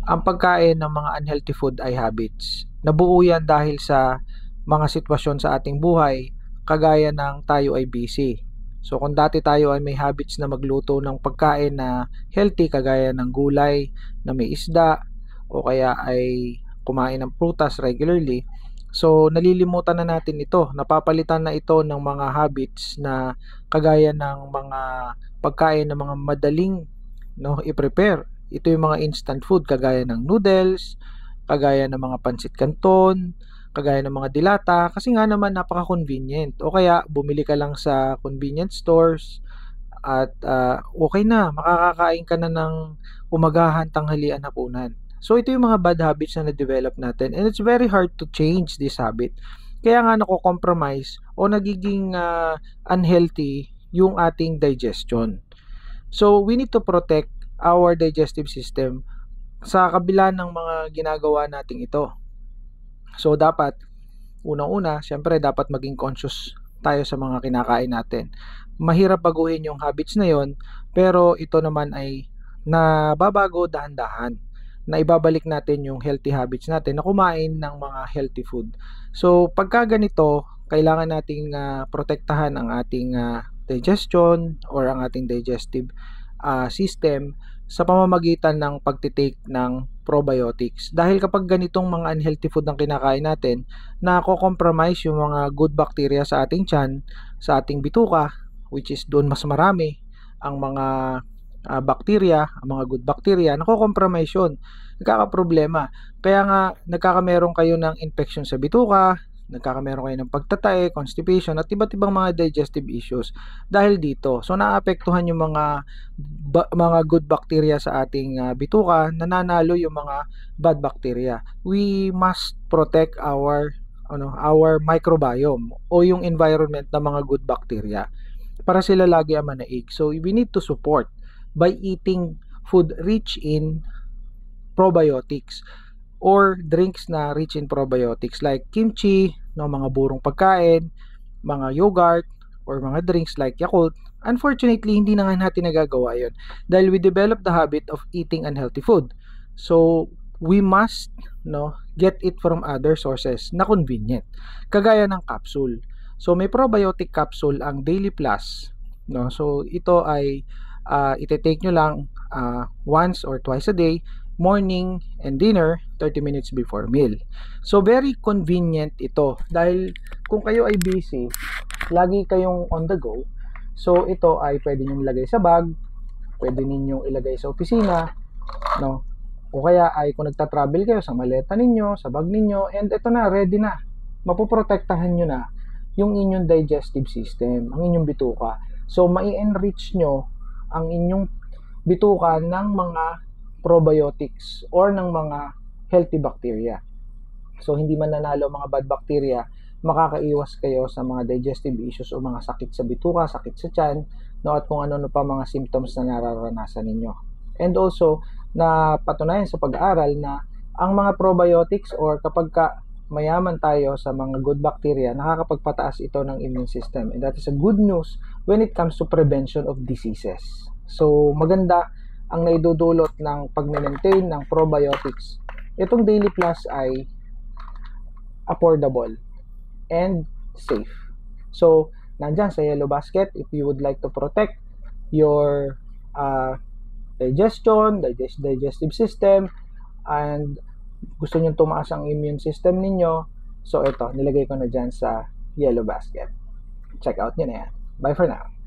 Ang pagkain ng mga unhealthy food ay habits. Nabuo yan dahil sa mga sitwasyon sa ating buhay, kagaya ng tayo ay busy. So kung dati tayo ay may habits na magluto ng pagkain na healthy, kagaya ng gulay na may isda, o kaya ay kumain ng prutas regularly, so nalilimutan na natin ito. Napapalitan na ito ng mga habits na kagaya ng mga pagkain ng mga madaling i-prepare. Ito yung mga instant food kagaya ng noodles, kagaya ng mga pansit canton, kagaya ng mga dilata, kasi nga naman napaka-convenient. O kaya bumili ka lang sa convenience stores at okay na, makakakain ka na ng umagahan, tanghalian, hapunan. So ito yung mga bad habits na na-develop natin, and it's very hard to change this habit. Kaya nga nako-compromise o nagiging unhealthy yung ating digestion. So we need to protect our digestive system sa kabila ng mga ginagawa nating ito. So dapat, unang-una, syempre dapat maging conscious tayo sa mga kinakain natin. Mahirap baguhin yung habits na yon, pero ito naman ay nababago dahan-dahan. Na ibabalik natin yung healthy habits natin na kumain ng mga healthy food. So pagka ganito, kailangan nating protektahan ang ating digestion or ang ating digestive system sa pamamagitan ng pagtitake ng probiotics. Dahil kapag ganitong mga unhealthy food ang kinakain natin, nako-compromise yung mga good bacteria sa ating tiyan, sa ating bituka, which is doon mas marami ang mga bacteria, ang mga good bacteria, nako-compromise yun. Nagkakaproblema. Kaya nga, nagkakameron kayo ng infection sa bituka, nagkakameron kayo ng pagtatae, constipation, at iba't ibang mga digestive issues dahil dito. So, naapektuhan yung mga good bacteria sa ating bituka, nananalo yung mga bad bacteria. We must protect our microbiome o yung environment ng mga good bacteria para sila lagi ang manaig. So, we need to support by eating food rich in probiotics or drinks na rich in probiotics like kimchi, mga burong pagkain, mga yogurt, or mga drinks like Yakult. Unfortunately, hindi na nga natin nagagawa yun dahil we develop the habit of eating unhealthy food. So, we must get it from other sources na convenient. Kagaya ng capsule. So, may probiotic capsule ang Daily Plus. So, ito ay iti-take nyo lang once or twice a day, morning and dinner, 30 minutes before meal. So, very convenient ito dahil kung kayo ay busy, lagi kayong on the go, so ito ay pwede nyo ilagay sa bag, pwede ninyong ilagay sa opisina, o kaya ay kung nagta-travel kayo, sa maleta ninyo, sa bag ninyo, and ito na, ready na. Mapoprotektahan nyo na yung inyong digestive system, ang inyong bituka. So, mai-enrich nyo ang inyong bituka ng mga probiotics or ng mga healthy bacteria. So, hindi man nanalo mga bad bacteria, makakaiwas kayo sa mga digestive issues o mga sakit sa bituka, sakit sa tiyan, at kung ano pa mga symptoms na nararanasan ninyo. And also, napatunayan sa pag-aaral na ang mga probiotics or kapag mayaman tayo sa mga good bacteria, nakakapagpataas ito ng immune system. And that is a good news when it comes to prevention of diseases. So, maganda ang naidudulot ng pag-maintain ng probiotics. Itong Daily Plus ay affordable and safe. So, nandyan sa Yellow Basket, if you would like to protect your digestion, digestive system, and gusto nyo tumaas ang immune system ninyo, so ito, nilagay ko na dyan sa Yellow Basket. Check out nyo na yan. Bye for now.